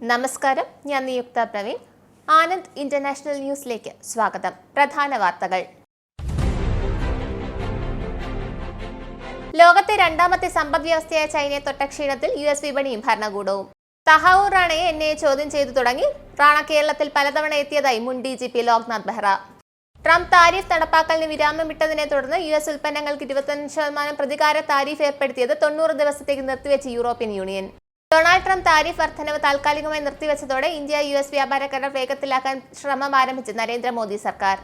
നമസ്കാരം, ഞാൻ നിയുക്ത പ്രവീൺ. ആനന്ദ് ഇന്റർനാഷണൽ ന്യൂസിലേക്ക് സ്വാഗതം. പ്രധാന വാർത്തകൾ. ലോകത്തെ രണ്ടാമത്തെ സമ്പദ് വ്യവസ്ഥയായ ചൈനയെ തൊട്ട ക്ഷീണത്തിൽ US വിപണിയും ഭരണകൂടവും. തഹാവൂർ റാണയെ NIA ചോദ്യം ചെയ്തു തുടങ്ങി. റാണ കേരളത്തിൽ പലതവണ എത്തിയതായി മുൻ DGP Loknath Behra. Trump tariff നടപ്പാക്കലിന് വിരാമമിട്ടതിനെ തുടർന്ന് US ഉൽപ്പന്നങ്ങൾക്ക് 25% പ്രതികാര താരിഫ് ഏർപ്പെടുത്തിയത് 90 ദിവസത്തേക്ക് നിർത്തിവെച്ച് European Union. Donald Trump tariff വർധനവ് താൽക്കാലികമായി നിർത്തിവെച്ചതോടെ ഇന്ത്യ-US വ്യാപാര കരാർ വേഗത്തിലാക്കാൻ ശ്രമം ആരംഭിച്ച് നരേന്ദ്രമോദി സർക്കാർ.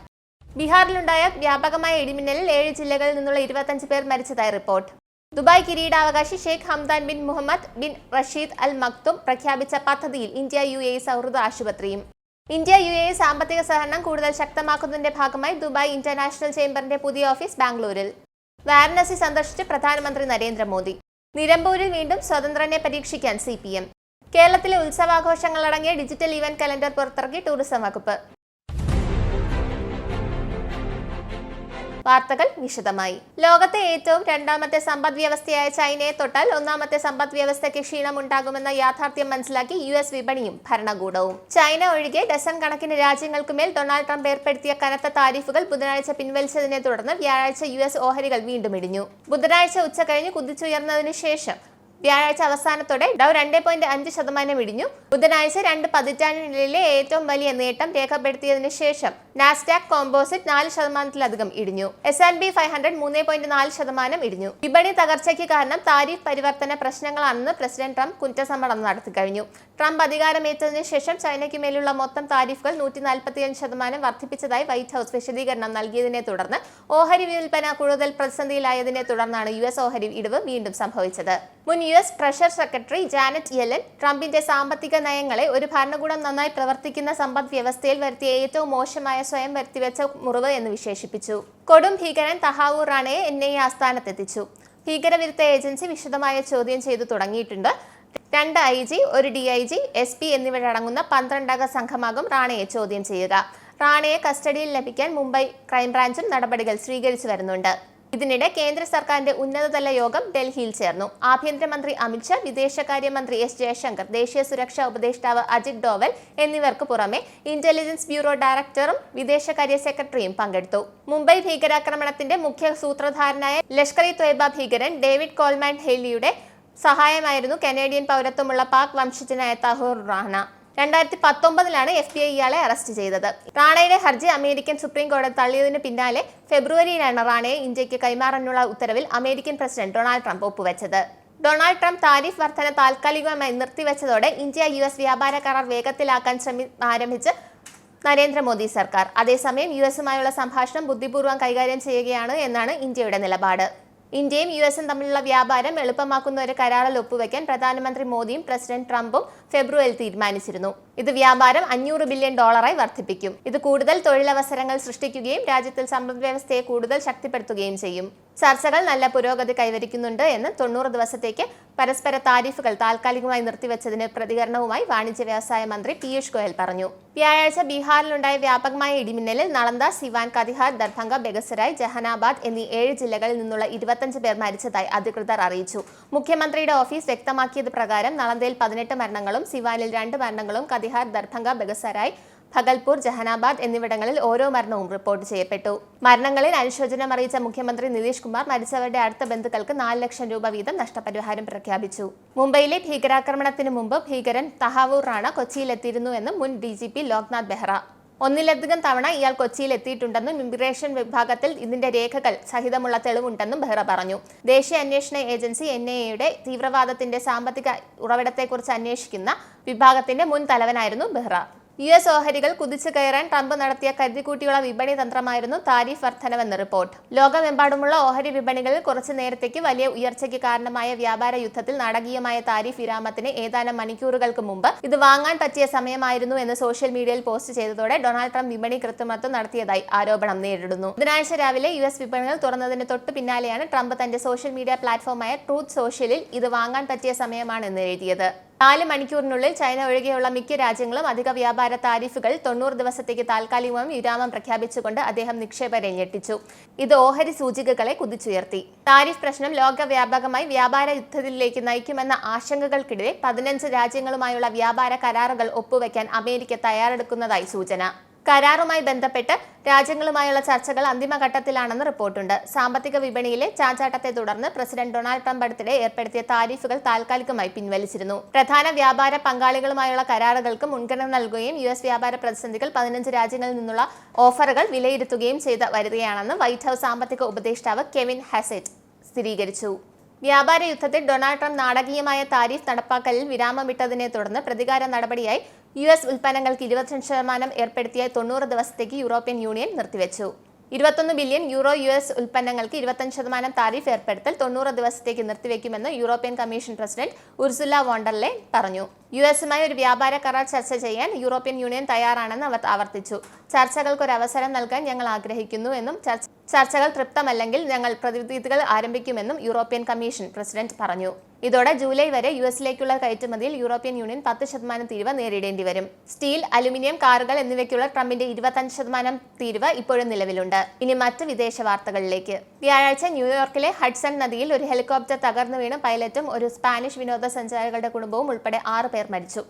ബീഹാറിലുണ്ടായ വ്യാപകമായ ഇടിമിന്നലിൽ 7 ജില്ലകളിൽ നിന്നുള്ള 25 പേർ മരിച്ചതായി റിപ്പോർട്ട്. ദുബായ് കിരീടാവകാശി Sheikh Hamdan bin Mohammed bin Rashid Al Maktoum പ്രഖ്യാപിച്ച പദ്ധതിയിൽ ഇന്ത്യ-UAE സൗഹൃദ ആശുപത്രിയും. ഇന്ത്യ-UAE സാമ്പത്തിക സഹകരണം കൂടുതൽ ശക്തമാക്കുന്നതിന്റെ ഭാഗമായി ദുബായ് ഇന്റർനാഷണൽ ചേംബറിന്റെ പുതിയ ഓഫീസ് ബാംഗ്ലൂരിൽ. വാരണാസി സന്ദർശിച്ച് പ്രധാനമന്ത്രി നരേന്ദ്രമോദി. നിലമ്പൂരിൽ വീണ്ടും സ്വതന്ത്രനെ പരീക്ഷിക്കാൻ CPM. കേരളത്തിലെ ഉത്സവാഘോഷങ്ങളടങ്ങിയ ഡിജിറ്റൽ ഇവന്റ് കലണ്ടർ പുറത്തിറക്കി ടൂറിസം വകുപ്പ്. വാർത്തകൾ വിശദമായി. ലോകത്തെ ഏറ്റവും രണ്ടാമത്തെ സമ്പദ് വ്യവസ്ഥയായ ചൈനയെ തൊട്ടാൽ ഒന്നാമത്തെ സമ്പദ് വ്യവസ്ഥയ്ക്ക് ക്ഷീണമുണ്ടാകുമെന്ന യാഥാർത്ഥ്യം മനസ്സിലാക്കി US വിപണിയും ഭരണകൂടവും. ചൈന ഒഴികെ ഡസൻ കണക്കിന് രാജ്യങ്ങൾക്കുമേൽ ഡൊണാൾഡ് ട്രംപ് ഏർപ്പെടുത്തിയ കനത്ത താരിഫുകൾ ബുധനാഴ്ച പിൻവലിച്ചതിനെ തുടർന്ന് വ്യാഴാഴ്ച US ഓഹരികൾ വീണ്ടും ഇടിഞ്ഞു. ബുധനാഴ്ച ഉച്ചകഴിഞ്ഞ് കുതിച്ചുയർന്നതിന് ശേഷം വ്യാഴാഴ്ച അവസാനത്തോടെ ഡൗ 2.5% ഇടിഞ്ഞു. ബുധനാഴ്ച 2 പതിറ്റാണ്ടിനിടയിലെ ഏറ്റവും വലിയ നേട്ടം രേഖപ്പെടുത്തിയതിനു ശേഷം നാസ്ഡാക്ക് കോമ്പോസിറ്റ് 4%-ലധികം ഇടിഞ്ഞു. S&P 500 3.4% ഇടിഞ്ഞു. വിപണി തകർച്ചയ്ക്ക് കാരണം താരിഫ് പരിവർത്തന പ്രശ്നങ്ങളാണെന്ന് പ്രസിഡന്റ് ട്രംപ് കുറ്റസമ്മതം നടത്തി കഴിഞ്ഞു. ട്രംപ് അധികാരമേറ്റതിനു ശേഷം ചൈനയ്ക്ക് മേലുള്ള മൊത്തം താരിഫുകൾ 145% വർദ്ധിപ്പിച്ചതായി വൈറ്റ് ഹൌസ് വിശദീകരണം നൽകിയതിനെ തുടർന്ന് ഓഹരി വിൽപ്പന കൂടുതൽ പ്രതിസന്ധിയിലായതിനെ തുടർന്നാണ് US ഓഹരി ഇടിവ് വീണ്ടും സംഭവിച്ചത്. മുൻ US ട്രഷറി സെക്രട്ടറി ജാനറ്റ് യെലൻ ട്രംപിന്റെ സാമ്പത്തിക നയങ്ങളെ ഒരു ഭരണകൂടം നന്നായി പ്രവർത്തിക്കുന്ന സമ്പദ് വ്യവസ്ഥയിൽ വരുത്തിയ ഏറ്റവും മോശമായ സ്വയം വരുത്തിവെച്ച മുറിവ് എന്ന് വിശേഷിപ്പിച്ചു. കൊടും ഭീകരൻ തഹാവൂർ റാണയെ NIA ആസ്ഥാനത്തെത്തിച്ചു. ഭീകരവിരുദ്ധ ഏജൻസി വിശദമായ ചോദ്യം ചെയ്തു തുടങ്ങിയിട്ടുണ്ട്. 2 IG, 1 DIG, SP എന്നിവരടങ്ങുന്ന 12-അംഗ സംഘമാകും റാണയെ ചോദ്യം ചെയ്യുക. റാണയെ കസ്റ്റഡിയിൽ ലഭിക്കാൻ മുംബൈ ക്രൈംബ്രാഞ്ചും നടപടികൾ സ്വീകരിച്ചു വരുന്നുണ്ട്. ഇതിനിടെ കേന്ദ്ര സർക്കാരിന്റെ ഉന്നതതല യോഗം ഡൽഹിയിൽ ചേർന്നു. ആഭ്യന്തരമന്ത്രി അമിത്ഷാ, വിദേശകാര്യമന്ത്രി S ജയശങ്കർ, ദേശീയ സുരക്ഷാ ഉപദേഷ്ടാവ് അജിത് ഡോവൽ എന്നിവർക്ക് പുറമെ ഇന്റലിജൻസ് ബ്യൂറോ ഡയറക്ടറും വിദേശകാര്യ സെക്രട്ടറിയും പങ്കെടുത്തു. മുംബൈ ഭീകരാക്രമണത്തിന്റെ മുഖ്യ സൂത്രധാരനായ ലഷ്കർ-ഇ-ത്വയ്ബ ഭീകരൻ ഡേവിഡ് കോൾമാൻ ഹെയ്ലിയുടെ സഹായമായിരുന്നു കനേഡിയൻ പൗരത്വമുള്ള പാക് വംശജനായ തഹാവൂർ റാണ. 2019-ലാണ് FBI ഇയാളെ അറസ്റ്റ് ചെയ്തത്. റാണയുടെ ഹർജി അമേരിക്കൻ സുപ്രീം കോടതി തള്ളിയതിന് പിന്നാലെ ഫെബ്രുവരിയിലാണ് റാണയെ ഇന്ത്യക്ക് കൈമാറാനുള്ള ഉത്തരവിൽ അമേരിക്കൻ പ്രസിഡന്റ് ഡൊണാൾഡ് ട്രംപ് ഒപ്പുവെച്ചത്. ഡൊണാൾഡ് ട്രംപ് താരിഫ് വർധന താൽക്കാലികമായി നിർത്തിവെച്ചതോടെ ഇന്ത്യ-US വ്യാപാര കരാർ വേഗത്തിലാക്കാൻ ആരംഭിച്ച് നരേന്ദ്രമോദി സർക്കാർ. അതേസമയം US-ഉമായുള്ള സംഭാഷണം ബുദ്ധിപൂർവ്വം കൈകാര്യം ചെയ്യുകയാണ് എന്നാണ് ഇന്ത്യയുടെ നിലപാട്. ഇന്ത്യയും US-ഉം തമ്മിലുള്ള വ്യാപാരം എളുപ്പമാക്കുന്ന ഒരു കരാറിൽ ഒപ്പുവെക്കാൻ പ്രധാനമന്ത്രി മോദിയും പ്രസിഡന്റ് ട്രംപും ഫെബ്രുവരിയിൽ തീരുമാനിച്ചിരുന്നു. ഇത് വ്യാപാരം $500 ബില്യൺ വർദ്ധിപ്പിക്കും. ഇത് കൂടുതൽ തൊഴിലവസരങ്ങൾ സൃഷ്ടിക്കുകയും രാജ്യത്തിൽ സമ്പദ് വ്യവസ്ഥയെ കൂടുതൽ ശക്തിപ്പെടുത്തുകയും ചെയ്യും. ചർച്ചകൾ നല്ല പുരോഗതി കൈവരിക്കുന്നുണ്ട് എന്ന് 90 ദിവസത്തേക്ക് പരസ്പര താരിഫുകൾ താൽക്കാലികമായി നിർത്തിവെച്ചതിന് പ്രതികരണവുമായി വാണിജ്യ വ്യവസായ മന്ത്രി പീയൂഷ് ഗോയൽ പറഞ്ഞു. വ്യാഴാഴ്ച ബീഹാറിലുണ്ടായ വ്യാപകമായ ഇടിമിന്നലിൽ നളന്ദ, സിവാൻ, കതിഹാർ, ദർഭംഗ, ബെഗുസരായ്, ജഹാനാബാദ് എന്നീ 7 ജില്ലകളിൽ നിന്നുള്ള 25 പേർ മരിച്ചതായി അധികൃതർ അറിയിച്ചു. മുഖ്യമന്ത്രിയുടെ ഓഫീസ് വ്യക്തമാക്കിയത് പ്രകാരം നളന്ദയിൽ 18 മരണങ്ങളും സിവാനിൽ 2 മരണങ്ങളും കതിഹാർ, ദർഭംഗ, ബെഗുസരായ്, ഭഗൽപൂർ, ജഹാനാബാദ് എന്നിവിടങ്ങളിൽ ഓരോ മരണവും റിപ്പോർട്ട് ചെയ്യപ്പെട്ടു. മരണങ്ങളിൽ അനുശോചനം അറിയിച്ച മുഖ്യമന്ത്രി നിതീഷ് കുമാർ മരിച്ചവരുടെ അടുത്ത ബന്ധുക്കൾക്ക് 4 ലക്ഷം രൂപ വീതം നഷ്ടപരിഹാരം പ്രഖ്യാപിച്ചു. മുംബൈയിലെ ഭീകരാക്രമണത്തിന് മുമ്പ് ഭീകരൻ തഹാവൂർ റാണ കൊച്ചിയിലെത്തിയിരുന്നുവെന്നും മുൻ DGP ലോക്നാഥ് ബെഹ്റ. 1-ലധികം തവണ ഇയാൾ കൊച്ചിയിൽ എത്തിയിട്ടുണ്ടെന്നും ഇമിഗ്രേഷൻ വിഭാഗത്തിൽ ഇതിന്റെ രേഖകൾ സഹിതമുള്ള തെളിവുണ്ടെന്നും ബെഹ്റ പറഞ്ഞു. ദേശീയ അന്വേഷണ ഏജൻസി NIA-യുടെ തീവ്രവാദത്തിന്റെ സാമ്പത്തിക ഉറവിടത്തെക്കുറിച്ച് അന്വേഷിക്കുന്ന വിഭാഗത്തിന്റെ മുൻ തലവനായിരുന്നു ബെഹ്റ. US ഓഹരികൾ കുതിച്ചു കയറാൻ ട്രംപ് നടത്തിയ കരുതിക്കൂട്ടിയുള്ള വിപണി തന്ത്രമായിരുന്നു താരിഫ് വർധനവെന്ന് റിപ്പോർട്ട്. ലോകമെമ്പാടുമുള്ള ഓഹരി വിപണികളിൽ കുറച്ചു നേരത്തേക്ക് വലിയ ഉയർച്ചയ്ക്ക് കാരണമായ വ്യാപാര യുദ്ധത്തിൽ നാടകീയമായ താരിഫ് വിരാമത്തിന് ഏതാനും മണിക്കൂറുകൾക്ക് മുമ്പ് ഇത് വാങ്ങാൻ പറ്റിയ സമയമായിരുന്നു എന്ന് സോഷ്യൽ മീഡിയയിൽ പോസ്റ്റ് ചെയ്തതോടെ ഡൊണാൾഡ് ട്രംപ് വിപണി കൃത്രിമത്വം നടത്തിയതായി ആരോപണം നേരിടുന്നു. ബുധനാഴ്ച രാവിലെ US വിപണികൾ തുറന്നതിന് തൊട്ടു പിന്നാലെയാണ് ട്രംപ് തന്റെ സോഷ്യൽ മീഡിയ പ്ലാറ്റ്ഫോമായ ട്രൂത്ത് സോഷ്യലിൽ ഇത് വാങ്ങാൻ പറ്റിയ സമയമാണെന്ന് എഴുതിയത്. 4 മണിക്കൂറിനുള്ളിൽ ചൈന ഒഴികെയുള്ള മിക്ക രാജ്യങ്ങളും അധിക വ്യാപാര താരിഫുകൾ 90 ദിവസത്തേക്ക് താൽക്കാലികമായി വിരാമം പ്രഖ്യാപിച്ചുകൊണ്ട് അദ്ദേഹം നിക്ഷേപകരെ ഞെട്ടിച്ചു. ഇത് ഓഹരി സൂചികകളെ കുതിച്ചുയർത്തി. താരിഫ് പ്രശ്നം ലോകവ്യാപകമായി വ്യാപാര യുദ്ധത്തിലേക്ക് നയിക്കുമെന്ന ആശങ്കകൾക്കിടെ 15 രാജ്യങ്ങളുമായുള്ള വ്യാപാര കരാറുകൾ ഒപ്പുവെക്കാൻ അമേരിക്ക തയ്യാറെടുക്കുന്നതായി സൂചന. കരാറുമായി ബന്ധപ്പെട്ട് രാജ്യങ്ങളുമായുള്ള ചർച്ചകൾ അന്തിമഘട്ടത്തിലാണെന്ന് റിപ്പോർട്ടുണ്ട്. സാമ്പത്തിക വിപണിയിലെ ചാഞ്ചാട്ടത്തെ തുടർന്ന് പ്രസിഡന്റ് ഡൊണാൾഡ് ട്രംപ് അടുത്തിടെ ഏർപ്പെടുത്തിയ താരിഫുകൾ താൽക്കാലികമായി പിൻവലിച്ചിരുന്നു. പ്രധാന വ്യാപാര പങ്കാളികളുമായുള്ള കരാറുകൾക്ക് മുൻഗണന നൽകുകയും US വ്യാപാര പ്രതിസന്ധികൾ 15 രാജ്യങ്ങളിൽ നിന്നുള്ള ഓഫറുകൾ വിലയിരുത്തുകയും ചെയ്ത് വരികയാണെന്ന് വൈറ്റ് ഹൌസ് സാമ്പത്തിക ഉപദേഷ്ടാവ് കെവിൻ ഹാസെറ്റ് സ്ഥിരീകരിച്ചു. വ്യാപാര യുദ്ധത്തിൽ ഡൊണാൾഡ് ട്രംപ് നാടകീയമായ താരിഫ് നടപ്പാക്കലിൽ വിരാമമിട്ടതിനെ തുടർന്ന് പ്രതികാര നടപടിയായി US ഉൽപ്പന്നങ്ങൾക്ക് 25% ഏർപ്പെടുത്തിയ 90 ദിവസത്തേക്ക് യൂറോപ്യൻ യൂണിയൻ നിർത്തിവെച്ചു. 21 ബില്യൺ യൂറോ US ഉൽപ്പന്നങ്ങൾക്ക് 25% താരിഫ് ഏർപ്പെടുത്തൽ 90 ദിവസത്തേക്ക് നിർത്തിവെക്കുമെന്ന് European commission president Ursula von der Leyen പറഞ്ഞു. US-മായി ഒരു വ്യാപാര കരാർ ചർച്ച ചെയ്യാൻ യൂറോപ്യൻ യൂണിയൻ തയ്യാറാണെന്ന് അവർ ആവർത്തിച്ചു. ചർച്ചകൾക്ക് ഒരു അവസരം നൽകാൻ ഞങ്ങൾ ആഗ്രഹിക്കുന്നു എന്നും ചർച്ചകൾ തൃപ്തമല്ലെങ്കിൽ ഞങ്ങൾ പ്രതിവിധികൾ ആരംഭിക്കുമെന്നും യൂറോപ്യൻ കമ്മീഷൻ പ്രസിഡന്റ് പറഞ്ഞു. ഇതോടെ ജൂലൈ വരെ US-ലേക്കുള്ള കയറ്റുമതിയിൽ യൂറോപ്യൻ യൂണിയൻ 10% തീരുവ നേരിടേണ്ടി വരും. സ്റ്റീൽ, അലുമിനിയം, കാറുകൾ എന്നിവയ്ക്കുള്ള ട്രംപിന്റെ 25% തീരുവ ഇപ്പോഴും നിലവിലുണ്ട്. ഇനി മറ്റ് വിദേശ വാർത്തകളിലേക്ക്. വ്യാഴാഴ്ച ന്യൂയോർക്കിലെ ഹഡ്സൺ നദിയിൽ ഒരു ഹെലികോപ്റ്റർ തകർന്നു വീണ് പൈലറ്റും ഒരു സ്പാനിഷ് വിനോദസഞ്ചാരികളുടെ കുടുംബവും ഉൾപ്പെടെ 6 പേർ മരിച്ചു.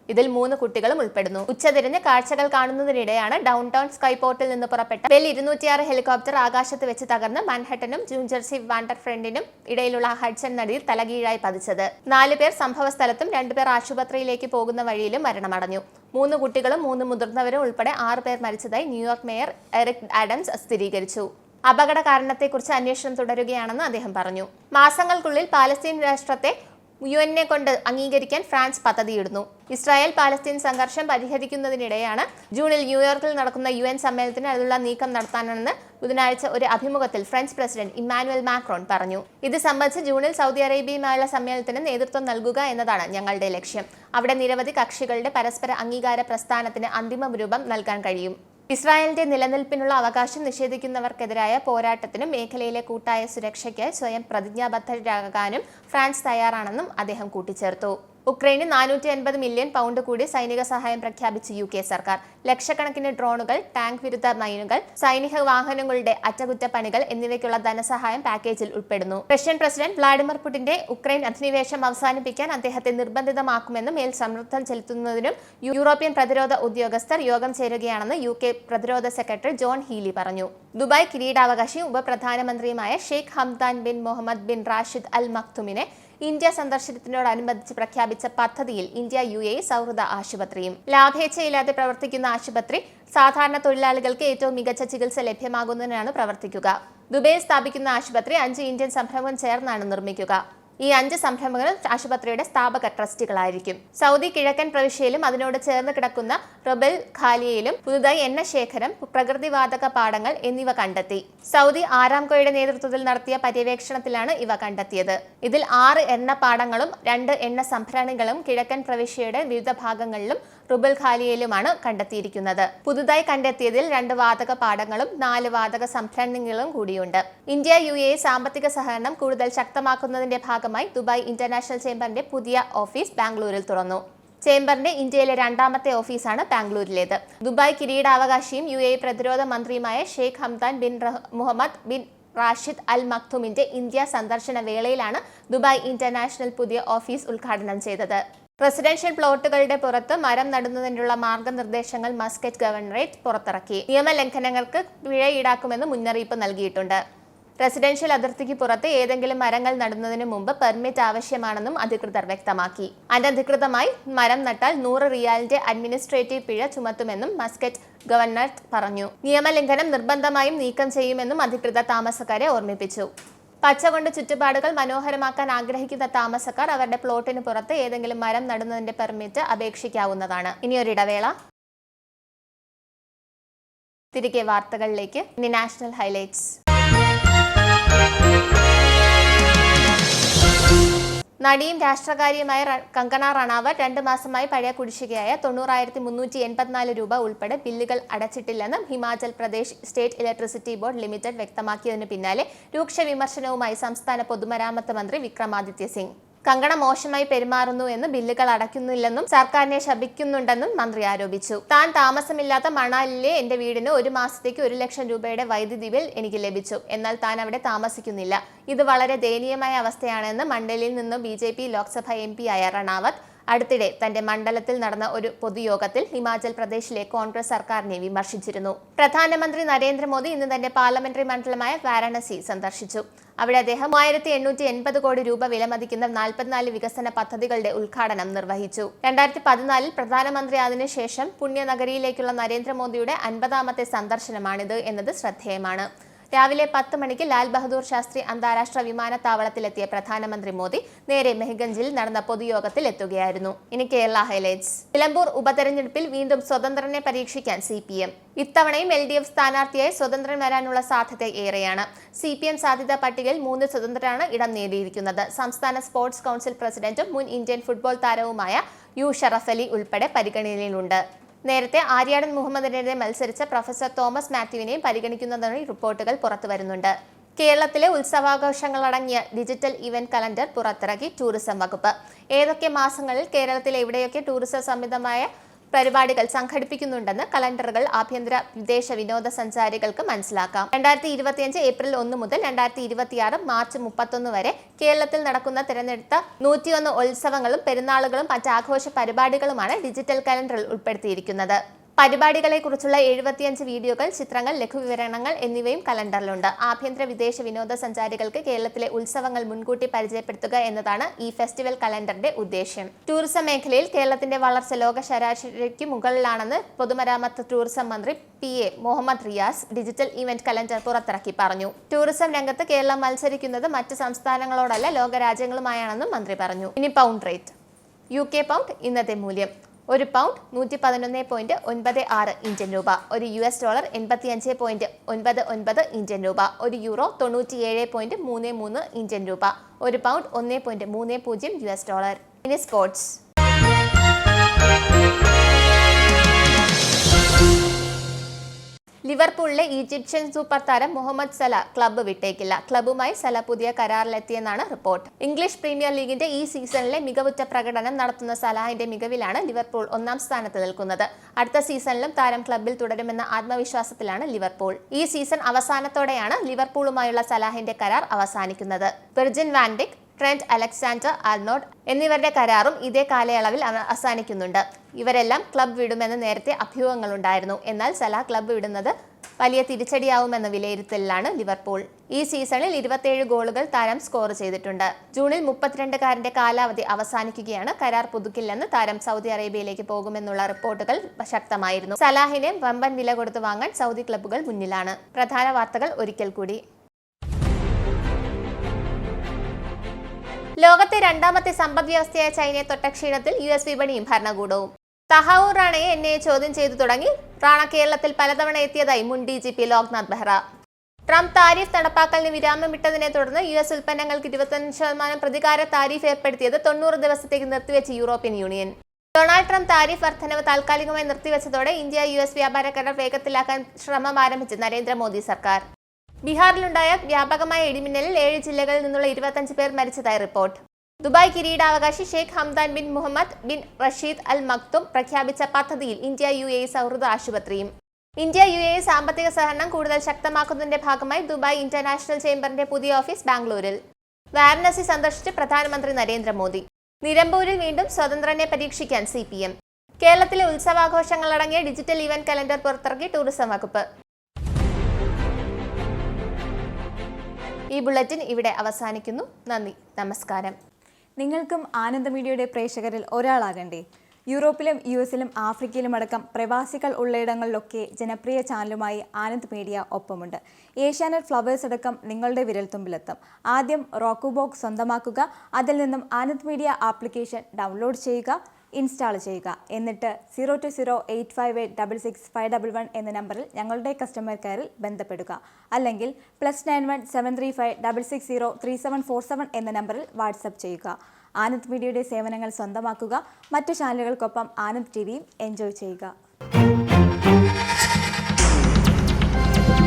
ഇതിൽ 3 കുട്ടികളും ഉൾപ്പെടുന്നു. ഉച്ചതിരിഞ്ഞ് കാഴ്ചകൾ കാണുന്നതിനിടെയാണ് ഡൗൺ ടൗൺ സ്കൈപോർട്ടിൽ നിന്ന് പുറപ്പെട്ട ബെൽ 206 ഹെലികോപ്റ്റർ ആകാശത്ത് വെച്ച് തകർന്ന് മാൻഹട്ടനും ന്യൂജേഴ്സി വാണ്ടർഫ്രണ്ടിനും ഇടയിലുള്ള ഹഡ്സൺ നദിയിൽ തലകീഴായി പതിച്ചത്. 4 പേർ സംഭവ സ്ഥലത്തും 2 പേർ ആശുപത്രിയിലേക്ക് പോകുന്ന വഴിയിലും മരണമടഞ്ഞു. 3 കുട്ടികളും 3 മുതിർന്നവരും ഉൾപ്പെടെ 6 പേർ മരിച്ചതായി ന്യൂയോർക്ക് മേയർ എറിക് ആഡംസ് സ്ഥിരീകരിച്ചു. അപകട കാരണത്തെക്കുറിച്ച് അന്വേഷണം തുടരുകയാണെന്ന് അദ്ദേഹം പറഞ്ഞു. മാസങ്ങൾക്കുള്ളിൽ പാലസ്തീൻ രാഷ്ട്രത്തെ UN കൊണ്ട് അംഗീകരിക്കാൻ ഫ്രാൻസ് പദ്ധതിയിടുന്നു. ഇസ്രായേൽ പാലസ്തീൻ സംഘർഷം പരിഹരിക്കുന്നതിനിടെയാണ് ജൂണിൽ ന്യൂയോർക്കിൽ നടക്കുന്ന UN സമ്മേളനത്തിന് അതിനുള്ള നീക്കം നടത്താനെന്ന് ബുധനാഴ്ച ഒരു അഭിമുഖത്തിൽ ഫ്രഞ്ച് പ്രസിഡന്റ് ഇമ്മാനുവൽ മാക്രോൺ പറഞ്ഞു. ഇത് സംബന്ധിച്ച് ജൂണിൽ സൗദി അറേബ്യയുമായുള്ള സമ്മേളനത്തിന് നേതൃത്വം നൽകുക എന്നതാണ് ഞങ്ങളുടെ ലക്ഷ്യം. അവിടെ നിരവധി കക്ഷികളുടെ പരസ്പര അംഗീകാര പ്രസ്ഥാനത്തിന് അന്തിമ രൂപം നൽകാൻ കഴിയും. ഇസ്രായേലിന്റെ നിലനിൽപ്പിനുള്ള അവകാശം നിഷേധിക്കുന്നവർക്കെതിരായ പോരാട്ടത്തിനും മേഖലയിലെ കൂട്ടായ സുരക്ഷയ്ക്കായി സ്വയം പ്രതിജ്ഞാബദ്ധരാകാനും ഫ്രാൻസ് തയ്യാറാണെന്നും അദ്ദേഹം കൂട്ടിച്ചേർത്തു. ഉക്രൈന് 480 മില്യൺ പൗണ്ട് കൂടി സൈനിക സഹായം പ്രഖ്യാപിച്ച UK സർക്കാർ. ലക്ഷക്കണക്കിന് ഡ്രോണുകൾ, ടാങ്ക് വിരുദ്ധ മൈനുകൾ, സൈനിക വാഹനങ്ങളുടെ അറ്റകുറ്റപ്പണികൾ എന്നിവയ്ക്കുള്ള ധനസഹായം പാക്കേജിൽ ഉൾപ്പെടുന്നു. റഷ്യൻ പ്രസിഡന്റ് വ്ളാഡിമിർ പുടിന്റെ ഉക്രൈൻ അധിനിവേശം അവസാനിപ്പിക്കാൻ അദ്ദേഹത്തെ നിർബന്ധിതമാക്കുമെന്ന് മേൽ സമ്മർദ്ദം ചെലുത്തുന്നതിനും യൂറോപ്യൻ പ്രതിരോധ ഉദ്യോഗസ്ഥർ യോഗം ചേരുകയാണെന്ന് UK പ്രതിരോധ സെക്രട്ടറി ജോൺ ഹീലി പറഞ്ഞു. ദുബായ് കിരീടാവകാശിയും ഉപപ്രധാനമന്ത്രിയുമായ Sheikh Hamdan bin Mohammed bin Rashid Al മക്തുമിനെ ഇന്ത്യ സന്ദർശനത്തിനോടനുബന്ധിച്ച് പ്രഖ്യാപിച്ച പദ്ധതിയിൽ ഇന്ത്യ UAE സൗഹൃദ ആശുപത്രിയും. ലാഭേച്ഛയില്ലാതെ പ്രവർത്തിക്കുന്ന ആശുപത്രി സാധാരണ തൊഴിലാളികൾക്ക് ഏറ്റവും മികച്ച ചികിത്സ ലഭ്യമാകുന്നതിനാണ് പ്രവർത്തിക്കുക. ദുബൈയിൽ സ്ഥാപിക്കുന്ന ആശുപത്രി 5 ഇന്ത്യൻ സംരംഭം ചേർന്നാണ് നിർമ്മിക്കുക. ഈ 5 സംരംഭങ്ങൾ ആശുപത്രിയുടെ സ്ഥാപക ട്രസ്റ്റുകളായിരിക്കും. സൗദി കിഴക്കൻ പ്രവിശ്യയിലും അതിനോട് ചേർന്ന് കിടക്കുന്ന റബൽ ഖാലിയയിലും പുതുതായി എണ്ണശേഖരം, പ്രകൃതിവാതക പാടങ്ങൾ എന്നിവ കണ്ടെത്തി. സൗദി ആരാംകോയുടെ നേതൃത്വത്തിൽ നടത്തിയ പര്യവേക്ഷണത്തിലാണ് ഇവ കണ്ടെത്തിയത്. ഇതിൽ 6 എണ്ണപ്പാടങ്ങളും 2 എണ്ണ സംഭരണികളും കിഴക്കൻ പ്രവിശ്യയുടെ വിവിധ ഭാഗങ്ങളിലും റുബൽ ഖാലിയയിലുമാണ് കണ്ടെത്തിയിരിക്കുന്നത്. പുതുതായി കണ്ടെത്തിയതിൽ 2 വാതക പാടങ്ങളും 4 വാതക സംഭരണികളും കൂടിയുണ്ട്. ഇന്ത്യ UAE സാമ്പത്തിക സഹകരണം കൂടുതൽ ശക്തമാക്കുന്നതിന്റെ ഭാഗമായി ദുബായ് ഇന്റർനാഷണൽ ചേംബറിന്റെ പുതിയ ഓഫീസ് ബാംഗ്ലൂരിൽ തുറന്നു. ചേംബറിന്റെ ഇന്ത്യയിലെ 2ാമത്തെ ഓഫീസാണ് ബാംഗ്ലൂരിലേത്. ദുബായ് കിരീടാവകാശിയും UAE പ്രതിരോധ മന്ത്രിയുമായ Sheikh Hamdan bin Mohammed bin Rashid Al മക്തുമിന്റെ ഇന്ത്യ സന്ദർശന വേളയിലാണ് ദുബായ് ഇന്റർനാഷണൽ പുതിയ ഓഫീസ് ഉദ്ഘാടനം ചെയ്തത്. റെസിഡൻഷ്യൽ പ്ലോട്ടുകളുടെ പുറത്ത് മരം നടുന്നതിനുള്ള മാർഗനിർദ്ദേശങ്ങൾ മസ്കറ്റ് ഗവർണറേറ്റ് പുറത്തിറക്കി. നിയമലംഘനങ്ങൾക്ക് പിഴ ഈടാക്കുമെന്ന് മുന്നറിയിപ്പ് നൽകിയിട്ടുണ്ട്. റെസിഡൻഷ്യൽ അതിർത്തിക്ക് പുറത്ത് ഏതെങ്കിലും മരങ്ങൾ നടുന്നതിന് മുമ്പ് പെർമിറ്റ് ആവശ്യമാണെന്നും അധികൃതർ വ്യക്തമാക്കി. അനധികൃതമായി മരം നട്ടാൽ 100 റിയാലിന്റെ അഡ്മിനിസ്ട്രേറ്റീവ് പിഴ ചുമത്തുമെന്നും മസ്കറ്റ് ഗവർണർ പറഞ്ഞു. നിയമലംഘനം നിർബന്ധമായും നീക്കം ചെയ്യുമെന്നും അധികൃതർ താമസക്കാരെ ഓർമ്മിപ്പിച്ചു. പച്ച കൊണ്ട് ചുറ്റുപാടുകൾ മനോഹരമാക്കാൻ ആഗ്രഹിക്കുന്ന താമസക്കാർ അവരുടെ പ്ലോട്ടിന് പുറത്ത് ഏതെങ്കിലും മരം നടുന്നതിന്റെ പെർമിറ്റ് അപേക്ഷിക്കാവുന്നതാണ്. ഇനിയൊരിടവേള. തിരികെ വാർത്തകളിലേക്ക്. ഇനി നാഷണൽ ഹൈലൈറ്റ്സ്. നടിയും രാഷ്ട്രകാരിയുമായ കങ്കണ റണാവത്ത് 2 മാസമായി പഴയ കുടിശ്ശികയായ 90,384 രൂപ ഉൾപ്പെടെ ബില്ലുകൾ അടച്ചിട്ടില്ലെന്ന് Himachal Pradesh state electricity board limited വ്യക്തമാക്കിയതിനു പിന്നാലെ രൂക്ഷ വിമർശനവുമായി സംസ്ഥാന പൊതുമരാമത്ത് മന്ത്രി വിക്രമാദിത്യ സിംഗ്. കങ്കണ മോശമായി പെരുമാറുന്നു എന്ന് ബില്ലുകൾ അടയ്ക്കുന്നില്ലെന്നും സർക്കാരിനെ ശപിക്കുന്നുണ്ടെന്നും മന്ത്രി ആരോപിച്ചു. താൻ താമസമില്ലാത്ത മണാലിലെ എന്റെ വീടിന് 1 മാസത്തേക്ക് 1 ലക്ഷം രൂപയുടെ വൈദ്യുതി ബിൽ എനിക്ക് ലഭിച്ചു. എന്നാൽ താൻ അവിടെ താമസിക്കുന്നില്ല. ഇത് വളരെ ദയനീയമായ അവസ്ഥയാണെന്ന് മണ്ഡലിൽ നിന്നും BJP ലോക്സഭ MP ആയ റണാവത്ത് അടുത്തിടെ തന്റെ മണ്ഡലത്തിൽ നടന്ന ഒരു പൊതുയോഗത്തിൽ ഹിമാചൽ പ്രദേശിലെ കോൺഗ്രസ് സർക്കാരിനെ വിമർശിച്ചിരുന്നു. പ്രധാനമന്ത്രി നരേന്ദ്രമോദി ഇന്ന് തന്റെ പാർലമെന്ററി മണ്ഡലമായ വാരാണസി സന്ദർശിച്ചു. അവിടെ അദ്ദേഹം 1880 കോടി രൂപ വിലമതിക്കുന്ന 44 വികസന പദ്ധതികളുടെ ഉദ്ഘാടനം നിർവഹിച്ചു. 2014 പ്രധാനമന്ത്രിയായതിനു ശേഷം പുണ്യനഗരിയിലേക്കുള്ള നരേന്ദ്രമോദിയുടെ 50ാമത്തെ സന്ദർശനമാണിത് എന്നത് ശ്രദ്ധേയമാണ്. രാവിലെ 10 മണിക്ക് ലാൽ ബഹദൂർ ശാസ്ത്രി അന്താരാഷ്ട്ര വിമാനത്താവളത്തിലെത്തിയ പ്രധാനമന്ത്രി മോദി നേരെ മെഹ്ഗഞ്ചിൽ നടന്ന പൊതുയോഗത്തിൽ എത്തുകയായിരുന്നു. ഇനി കേരള ഹൈലൈറ്റ്സ്. നിലമ്പൂർ ഉപതെരഞ്ഞെടുപ്പിൽ വീണ്ടും സ്വതന്ത്രനെ പരീക്ഷിക്കാൻ CPM. ഇത്തവണയും LDF സ്ഥാനാർത്ഥിയായി സ്വതന്ത്രൻ വരാനുള്ള സാധ്യത ഏറെയാണ്. CPM സാധ്യതാ പട്ടികയിൽ 3 സ്വതന്ത്രരാണ് ഇടം നേടിയിരിക്കുന്നത്. സംസ്ഥാന സ്പോർട്സ് കൗൺസിൽ പ്രസിഡന്റും മുൻ ഇന്ത്യൻ ഫുട്ബോൾ താരവുമായ U ഷറഫ് അലി ഉൾപ്പെടെ പരിഗണനയിലുണ്ട്. നേരത്തെ ആര്യാടൻ മുഹമ്മദിനെതിരെ മത്സരിച്ച പ്രൊഫസർ തോമസ് മാത്യുവിനെയും പരിഗണിക്കുന്നതായി റിപ്പോർട്ടുകൾ പുറത്തുവരുന്നുണ്ട്. കേരളത്തിലെ ഉത്സവാഘോഷങ്ങളടങ്ങിയ ഡിജിറ്റൽ ഇവന്റ് കലണ്ടർ പുറത്തിറക്കി ടൂറിസം വകുപ്പ്. ഏതൊക്കെ മാസങ്ങളിൽ കേരളത്തിൽ എവിടെയൊക്കെ ടൂറിസം സംബന്ധമായ പരിപാടികൾ സംഘടിപ്പിക്കുന്നുണ്ടെന്ന് കലണ്ടറുകൾ ആഭ്യന്തര വിദേശ വിനോദസഞ്ചാരികൾക്ക് മനസ്സിലാക്കാം. 2025 ഏപ്രിൽ 1 മുതൽ 2026 മാർച്ച് 31 വരെ കേരളത്തിൽ നടക്കുന്ന തിരഞ്ഞെടുത്ത 101 ഉത്സവങ്ങളും പെരുന്നാളുകളും മറ്റ് ആഘോഷ പരിപാടികളുമാണ് ഡിജിറ്റൽ കലണ്ടറിൽ ഉൾപ്പെടുത്തിയിരിക്കുന്നത്. പരിപാടികളെക്കുറിച്ചുള്ള 75 വീഡിയോകൾ, ചിത്രങ്ങൾ, ലഘുവിവരണങ്ങൾ എന്നിവയും കലണ്ടറിലുണ്ട്. ആഭ്യന്തര വിദേശ വിനോദസഞ്ചാരികൾക്ക് കേരളത്തിലെ ഉത്സവങ്ങൾ മുൻകൂട്ടി പരിചയപ്പെടുത്തുക എന്നതാണ് ഈ ഫെസ്റ്റിവൽ കലണ്ടറിന്റെ ഉദ്ദേശ്യം. ടൂറിസം മേഖലയിൽ കേരളത്തിന്റെ വളർച്ച ലോക ശരാശരിക്ക് മുകളിലാണെന്ന് പൊതുമരാമത്ത് ടൂറിസം മന്ത്രി PA Muhammad Riyas digital event calendar പുറത്തിറക്കി പറഞ്ഞു. ടൂറിസം രംഗത്ത് കേരളം മത്സരിക്കുന്നത് മറ്റ് സംസ്ഥാനങ്ങളോടല്ല ലോകരാജ്യങ്ങളുമായാണെന്നും മന്ത്രി പറഞ്ഞു. ഇനി പൗണ്ട് റേറ്റ്. UK പൗണ്ട് ഇന്നത്തെ മൂല്യം: ഒരു പൗണ്ട് 111.96 ഇന്ത്യൻ രൂപ. ഒരു US ഡോളർ 85.99 ഇന്ത്യൻ രൂപ. ഒരു യൂറോ 97.33 ഇന്ത്യൻ രൂപ. ഒരു പൗണ്ട് 1.30 US ഡോളർ. ഇനി സ്പോർട്സ്. ലിവർപൂളിലെ ഈജിപ്ഷ്യൻ സൂപ്പർ താരം മുഹമ്മദ് സല ക്ലബ്ബ് വിട്ടേക്കില്ല. ക്ലബ്ബുമായി സല പുതിയ കരാറിലെത്തിയെന്നാണ് റിപ്പോർട്ട്. ഇംഗ്ലീഷ് പ്രീമിയർ ലീഗിന്റെ ഈ സീസണിലെ മികവുറ്റ പ്രകടനം നടത്തുന്ന സലാഹിന്റെ മികവിലാണ് ലിവർപൂൾ 1ാം സ്ഥാനത്ത് നിൽക്കുന്നത്. അടുത്ത സീസണിലും താരം ക്ലബ്ബിൽ തുടരുമെന്ന ആത്മവിശ്വാസത്തിലാണ് ലിവർപൂൾ. ഈ സീസൺ അവസാനത്തോടെയാണ് ലിവർപൂളുമായുള്ള സലാഹിന്റെ കരാർ അവസാനിക്കുന്നത്. Virgin van ഡിക്, Trent Alexander Arnold എന്നിവരുടെ കരാറും ഇതേ കാലയളവിൽ അവസാനിക്കുന്നുണ്ട്. ഇവരെല്ലാം ക്ലബ്ബ് വിടുമെന്ന് നേരത്തെ അഭ്യൂഹങ്ങളുണ്ടായിരുന്നു. എന്നാൽ സല ക്ലബ്ബ് വിടുന്നത് വലിയ തിരിച്ചടിയാവുമെന്ന വിലയിരുത്തലിലാണ് ലിവർപൂൾ. ഈ സീസണിൽ 27 ഗോളുകൾ താരം സ്കോർ ചെയ്തിട്ടുണ്ട്. ജൂണിൽ 32കാരന്റെ കാലാവധി അവസാനിക്കുകയാണ്. കരാർ പുതുക്കില്ലെന്ന് താരം സൗദി അറേബ്യയിലേക്ക് പോകുമെന്നുള്ള റിപ്പോർട്ടുകൾ ശക്തമായിരുന്നു. സലാഹിനെ വമ്പൻ വില കൊടുത്ത് വാങ്ങാൻ സൗദി ക്ലബ്ബുകൾ മുന്നിലാണ്. പ്രധാന വാർത്തകൾ ഒരിക്കൽ കൂടി. ലോകത്തെ 2ാമത്തെ സമ്പദ് വ്യവസ്ഥയായ ചൈനയെ തൊട്ട ക്ഷീണത്തിൽ US വിപണിയും ഭരണകൂടവും. തഹാവൂർ റാണയെ NIA ചോദ്യം ചെയ്തു തുടങ്ങി. റാണ കേരളത്തിൽ പലതവണ എത്തിയതായി മുൻ DGP Loknath Behra. Trump tariff നടപ്പാക്കലിന് വിരാമമിട്ടതിനെ തുടർന്ന് US ഉൽപ്പന്നങ്ങൾക്ക് 25% പ്രതികാര താരിഫ് ഏർപ്പെടുത്തിയത് 90 ദിവസത്തേക്ക് നിർത്തിവെച്ച് European Union. Donald Trump tariff വർധനവ് താൽക്കാലികമായി നിർത്തിവെച്ചതോടെ ഇന്ത്യ-US വ്യാപാര കരാർ വേഗത്തിലാക്കാൻ ശ്രമം ആരംഭിച്ച് നരേന്ദ്രമോദി സർക്കാർ. ബീഹാറിലുണ്ടായ വ്യാപകമായ ഇടിമിന്നലിൽ 7 ജില്ലകളിൽ നിന്നുള്ള 25 പേർ മരിച്ചതായി റിപ്പോർട്ട്. ദുബായ് കിരീടാവകാശി Sheikh Hamdan bin Mohammed bin Rashid Al Maktoum പ്രഖ്യാപിച്ച പദ്ധതിയിൽ ഇന്ത്യ-UAE സൗഹൃദ ആശുപത്രിയും. ഇന്ത്യ-UAE സാമ്പത്തിക സഹകരണം കൂടുതൽ ശക്തമാക്കുന്നതിന്റെ ഭാഗമായി ദുബായ് ഇന്റർനാഷണൽ ചേംബറിന്റെ പുതിയ ഓഫീസ് ബാംഗ്ലൂരിൽ. വാരണാസി സന്ദർശിച്ച് പ്രധാനമന്ത്രി നരേന്ദ്രമോദി. നിലമ്പൂരിൽ വീണ്ടും സ്വതന്ത്രനെ പരീക്ഷിക്കാൻ CPM. കേരളത്തിലെ ഉത്സവാഘോഷങ്ങളടങ്ങിയ ഡിജിറ്റൽ ഇവന്റ് കലണ്ടർ പുറത്തിറക്കി ടൂറിസം വകുപ്പ്. ഈ ബുള്ളറ്റിൻ ഇവിടെ അവസാനിക്കുന്നു. നന്ദി, നമസ്കാരം. നിങ്ങൾക്കും ആനന്ദ മീഡിയയുടെ പ്രേക്ഷകരിൽ ഒരാളാകണ്ടേ? യൂറോപ്പിലും US-ലും ആഫ്രിക്കയിലുമടക്കം പ്രവാസികൾ ഉള്ളയിടങ്ങളിലൊക്കെ ജനപ്രിയ ചാനലുമായി ആനന്ദ് മീഡിയ ഒപ്പമുണ്ട്. ഏഷ്യാനെറ്റ് ഫ്ലവേഴ്സ് അടക്കം നിങ്ങളുടെ വിരൽത്തുമ്പിലെത്തും. ആദ്യം റോക്കു ബോക്സ് സ്വന്തമാക്കുക. അതിൽ നിന്നും ആനന്ദ് മീഡിയ ആപ്ലിക്കേഷൻ ഡൗൺലോഡ് ചെയ്യുക, ഇൻസ്റ്റാൾ ചെയ്യുക. എന്നിട്ട് 0208586651 എന്ന നമ്പറിൽ ഞങ്ങളുടെ കസ്റ്റമർ കെയറിൽ ബന്ധപ്പെടുക. അല്ലെങ്കിൽ +91 735 660 3747 എന്ന നമ്പറിൽ വാട്സപ്പ് ചെയ്യുക. ആനന്ദ് മീഡിയയുടെ സേവനങ്ങൾ സ്വന്തമാക്കുക. മറ്റു ചാനലുകൾക്കൊപ്പം ആനന്ദ് TVയും എൻജോയ് ചെയ്യുക.